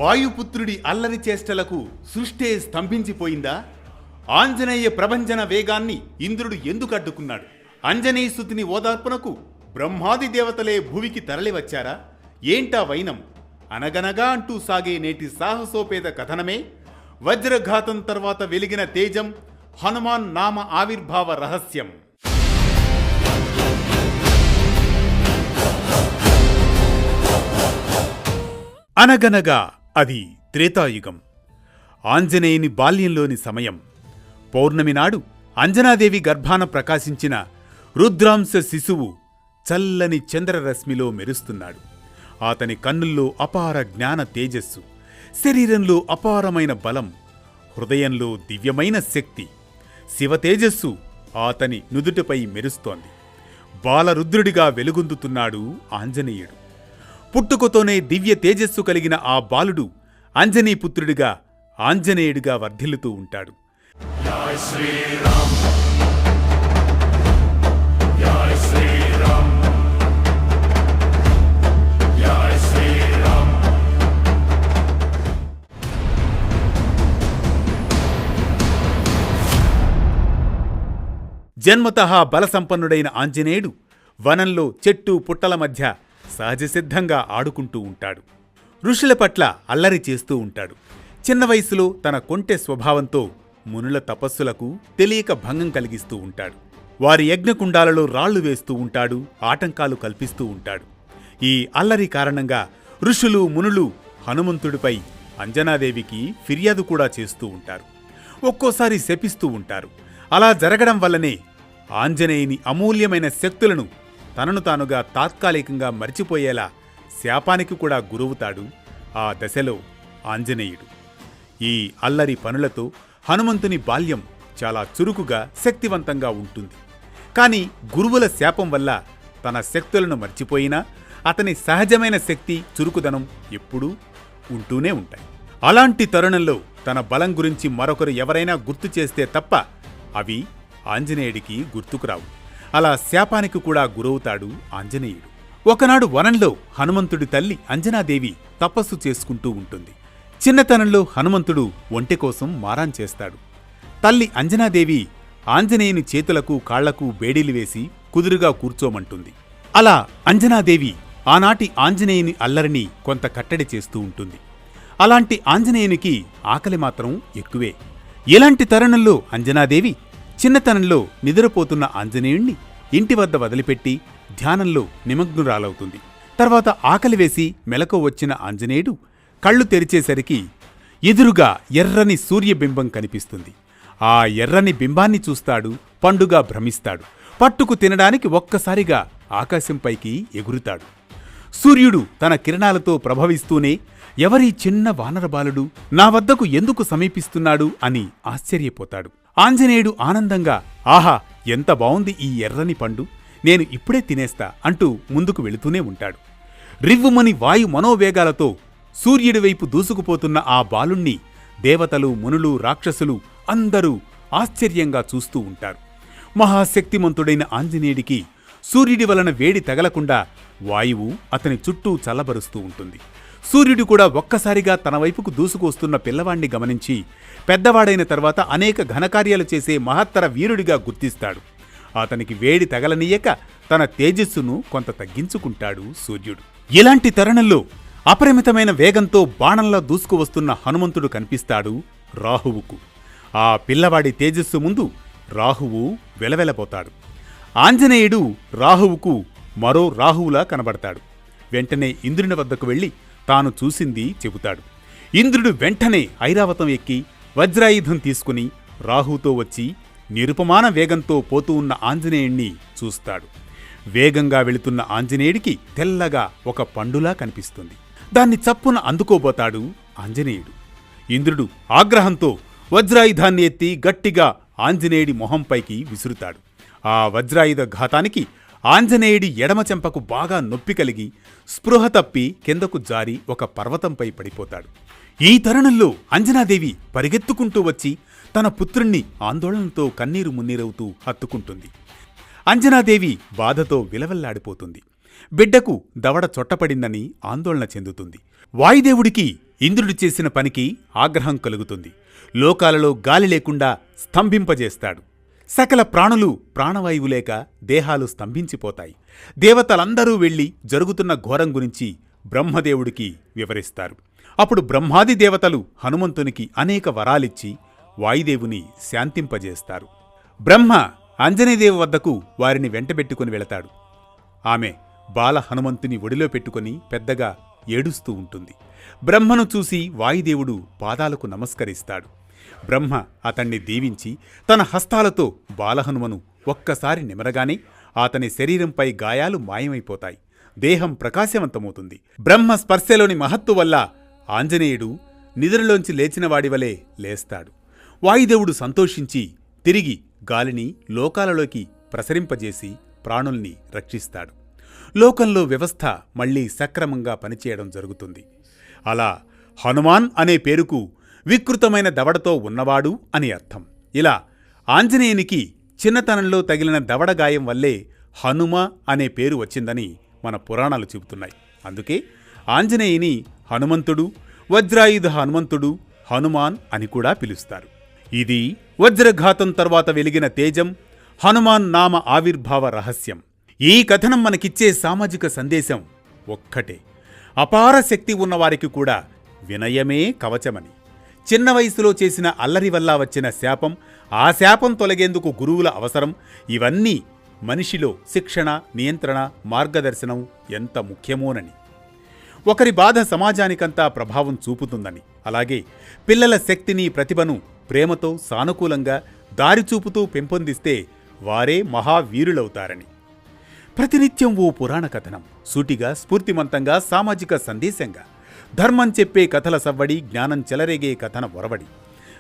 వాయుపుత్రుడి అల్లరి చేష్టలకు సృష్టే స్తంభించిపోయిందా? ఆంజనేయ ప్రభంజన వేగాన్ని ఇంద్రుడు ఎందుకు అడ్డుకున్నాడు? అంజనేయసుతుని ఓదార్పునకు బ్రహ్మాది దేవతలే భువికి తరలివచ్చారా? ఏంటా వైనం? అనగనగా అంటూ సాగే నేటి సాహసోపేత కథనమే వజ్రఘాతం తర్వాత వెలిగిన తేజం, హనుమాన్ నామ ఆవిర్భావ రహస్యం. అనగనగా అది త్రేతాయుగం. ఆంజనేయుని బాల్యంలోని సమయం. పౌర్ణమి నాడు అంజనాదేవి గర్భాన ప్రకాశించిన రుద్రాంశ శిశువు చల్లని చంద్రరశ్మిలో మెరుస్తున్నాడు. అతని కన్నుల్లో అపార జ్ఞాన తేజస్సు, శరీరంలో అపారమైన బలం, హృదయంలో దివ్యమైన శక్తి, శివతేజస్సు అతని నుదుటిపై మెరుస్తోంది. బాలరుద్రుడిగా వెలుగొందుతున్నాడు ఆంజనేయుడు. పుట్టుకతోనే దివ్య తేజస్సు కలిగిన ఆ బాలుడు అంజనీపుత్రుడిగా, ఆంజనేయుడిగా వర్ధిల్లుతూ ఉంటాడు. జన్మతః బలసంపన్నుడైన ఆంజనేయుడు వనంలో చెట్టు పుట్టల మధ్య సహజసిద్ధంగా ఆడుకుంటూ ఉంటాడు. ఋషుల పట్ల అల్లరి చేస్తూ ఉంటాడు. చిన్న వయసులో తన కొంటె స్వభావంతో మునుల తపస్సులకు తెలియక భంగం కలిగిస్తూ ఉంటాడు. వారి యజ్ఞకుండాలలో రాళ్లు వేస్తూ ఉంటాడు, ఆటంకాలు కల్పిస్తూ ఉంటాడు. ఈ అల్లరి కారణంగా ఋషులు మునులు హనుమంతుడిపై అంజనాదేవికి ఫిర్యాదు కూడా చేస్తూ ఉంటారు. ఒక్కోసారి శపిస్తూ ఉంటారు. అలా జరగడం వల్లనే ఆంజనేయుని అమూల్యమైన శక్తులను తనను తానుగా తాత్కాలికంగా మరిచిపోయేలా శాపానికి కూడా గురవుతాడు ఆ దశలో ఆంజనేయుడు. ఈ అల్లరి పనులతో హనుమంతుని బాల్యం చాలా చురుకుగా, శక్తివంతంగా ఉంటుంది. కాని గురువుల శాపం వల్ల తన శక్తులను మర్చిపోయినా అతని సహజమైన శక్తి, చురుకుదనం ఎప్పుడూ ఉంటూనే ఉంటాయి. అలాంటి తరుణంలో తన బలం గురించి మరొకరు ఎవరైనా గుర్తు చేస్తే తప్ప అవి ఆంజనేయుడికి గుర్తుకురావు. అలా శాపానికి కూడా గురవుతాడు ఆంజనేయుడు. ఒకనాడు వనంలో హనుమంతుడి తల్లి అంజనాదేవి తపస్సు చేసుకుంటూ ఉంటుంది. చిన్నతనంలో హనుమంతుడు ఒంటె కోసం మారాన్ చేస్తాడు. తల్లి అంజనాదేవి ఆంజనేయుని చేతులకు కాళ్లకు బేడీలు వేసి కుదురుగా కూర్చోమంటుంది. అలా అంజనాదేవి ఆనాటి ఆంజనేయుని అల్లరిని కొంత కట్టడి చేస్తూ ఉంటుంది. అలాంటి ఆంజనేయునికి ఆకలి మాత్రం ఎక్కువే. ఇలాంటి తరుణంలో అంజనాదేవి చిన్నతనంలో నిద్రపోతున్న ఆంజనేయుణ్ణి ఇంటి వద్ద వదిలిపెట్టి ధ్యానంలో నిమగ్నురాలవుతుంది. తర్వాత ఆకలి వేసి మెలకు వచ్చిన ఆంజనేయుడు కళ్ళు తెరిచేసరికి ఎదురుగా ఎర్రని సూర్యబింబం కనిపిస్తుంది. ఆ ఎర్రని బింబాన్ని చూస్తాడు, పండుగా భ్రమిస్తాడు. పట్టుకు తినడానికి ఒక్కసారిగా ఆకాశంపైకి ఎగురుతాడు. సూర్యుడు తన కిరణాలతో ప్రభవిస్తూనే ఎవరీ చిన్న వానరబాలుడు నా వద్దకు ఎందుకు సమీపిస్తున్నాడు అని ఆశ్చర్యపోతాడు. ఆంజనేయుడు ఆనందంగా, ఆహా, ఎంత బావుంది ఈ ఎర్రని పండు, నేను ఇప్పుడే తినేస్తా అంటూ ముందుకు వెళుతూనే ఉంటాడు. రివ్వుమని వాయు మనోవేగాలతో సూర్యుడి వైపు దూసుకుపోతున్న ఆ బాలుణ్ణి దేవతలు, మునులు, రాక్షసులు అందరూ ఆశ్చర్యంగా చూస్తూ ఉంటారు. మహాశక్తిమంతుడైన ఆంజనేయుడికి సూర్యుడి వలన వేడి తగలకుండా వాయువు అతని చుట్టూ చల్లబరుస్తూ ఉంటుంది. సూర్యుడు కూడా ఒక్కసారిగా తన వైపుకు దూసుకొస్తున్న పిల్లవాణ్ణి గమనించి పెద్దవాడైన తర్వాత అనేక ఘనకార్యాలు చేసే మహత్తర వీరుడిగా గుర్తిస్తాడు. అతనికి వేడి తగలనీయక తన తేజస్సును కొంత తగ్గించుకుంటాడు సూర్యుడు. ఇలాంటి తరుణంలో అపరిమితమైన వేగంతో బాణంలా దూసుకువస్తున్న హనుమంతుడు కనిపిస్తాడు రాహువుకు. ఆ పిల్లవాడి తేజస్సు ముందు రాహువు వెలవెలపోతాడు. ఆంజనేయుడు రాహువుకు మరో రాహువులా కనబడతాడు. వెంటనే ఇంద్రుని వద్దకు వెళ్లి తాను చూసింది చెబుతాడు. ఇంద్రుడు వెంటనే ఐరావతం ఎక్కి వజ్రాయుధం తీసుకుని రాహుతో వచ్చి నిరుపమాన వేగంతో పోతూ ఉన్న ఆంజనేయుణ్ణి చూస్తాడు. వేగంగా వెళుతున్న ఆంజనేయుడికి తెల్లగా ఒక పండులా కనిపిస్తుంది. దాన్ని చప్పున అందుకోబోతాడు ఆంజనేయుడు. ఇంద్రుడు ఆగ్రహంతో వజ్రాయుధాన్ని ఎత్తి గట్టిగా ఆంజనేయుడి మొహంపైకి విసురుతాడు. ఆ వజ్రాయుధ ఘాతానికి ఆంజనేయుడి ఎడమ చెంపకు బాగా నొప్పి కలిగి స్పృహ తప్పి కిందకు జారి ఒక పర్వతంపై పడిపోతాడు. ఈ తరుణంలో అంజనాదేవి పరిగెత్తుకుంటూ వచ్చి తన పుత్రుణ్ణి ఆందోళనతో కన్నీరు మున్నీరవుతూ హత్తుకుంటుంది. అంజనాదేవి బాధతో విలవెల్లాడిపోతుంది. బిడ్డకు దవడ చొట్టపడిందని ఆందోళన చెందుతుంది. వాయుదేవుడికి ఇంద్రుడు చేసిన పనికి ఆగ్రహం కలుగుతుంది. లోకాలలో గాలి లేకుండా స్తంభింపజేస్తాడు. సకల ప్రాణులు ప్రాణవాయువు లేక దేహాలు స్తంభించిపోతాయి. దేవతలందరూ వెళ్లి జరుగుతున్న ఘోరం గురించి బ్రహ్మదేవుడికి వివరిస్తారు. అప్పుడు బ్రహ్మాది దేవతలు హనుమంతునికి అనేక వరాలిచ్చి వాయుదేవుని శాంతింపజేస్తారు. బ్రహ్మ ఆంజనేయదేవి వద్దకు వారిని వెంటబెట్టుకుని వెళతాడు. ఆమె బాల హనుమంతుని ఒడిలో పెట్టుకుని పెద్దగా ఏడుస్తూ ఉంటుంది. బ్రహ్మను చూసి వాయుదేవుడు పాదాలకు నమస్కరిస్తాడు. బ్రహ్మ అతణ్ణి దీవించి తన హస్తాలతో బాలహనుమను ఒక్కసారి నిమరగానే అతని శరీరంపై గాయాలు మాయమైపోతాయి. దేహం ప్రకాశవంతమవుతుంది. బ్రహ్మ స్పర్శలోని మహత్తు వల్ల ఆంజనేయుడు నిద్రలోంచి లేచినవాడివలే లేస్తాడు. వాయుదేవుడు సంతోషించి తిరిగి గాలిని లోకాలలోకి ప్రసరింపజేసి ప్రాణుల్ని రక్షిస్తాడు. లోకంలో వ్యవస్థ మళ్లీ సక్రమంగా పనిచేయడం జరుగుతుంది. అలా హనుమాన్ అనే పేరుకు వికృతమైన దవడతో ఉన్నవాడు అని అర్థం. ఇలా ఆంజనేయునికి చిన్నతనంలో తగిలిన దవడ గాయం వల్లే హనుమ అనే పేరు వచ్చిందని మన పురాణాలు చెబుతున్నాయి. అందుకే ఆంజనేయుని హనుమంతుడు, వజ్రాయుధ హనుమంతుడు, హనుమాన్ అని కూడా పిలుస్తారు. ఇది వజ్రఘాతం తర్వాత వెలిగిన తేజం, హనుమాన్ నామ ఆవిర్భావ రహస్యం. ఈ కథనం మనకిచ్చే సామాజిక సందేశం ఒక్కటే: అపార శక్తి ఉన్నవారికి కూడా వినయమే కవచమని. చిన్న వయసులో చేసిన అల్లరి వల్ల వచ్చిన శాపం, ఆ శాపం తొలగేందుకు గురువుల అవసరం, ఇవన్నీ మనిషిలో శిక్షణ, నియంత్రణ, మార్గదర్శనం ఎంత ముఖ్యమోనని. ఒకరి బాధ సమాజానికంతా ప్రభావం చూపుతుందని, అలాగే పిల్లల శక్తిని, ప్రతిభను ప్రేమతో సానుకూలంగా దారి చూపుతూ పెంపొందిస్తే వారే మహావీరులవుతారని. ప్రతినిత్యం ఓ పురాణ కథనం, సూటిగా, స్ఫూర్తిమంతంగా, సామాజిక సందేశంగా, ధర్మం చెప్పే కథల సవ్వడి, జ్ఞానం చెలరేగే కథన ఒరవడి.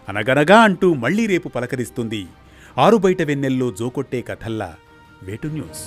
అనగనగా అంటూ మళ్లీ రేపు పలకరిస్తుంది ఆరుబయట వెన్నెల్లో జోకొట్టే కథల్లా వేటు న్యూస్.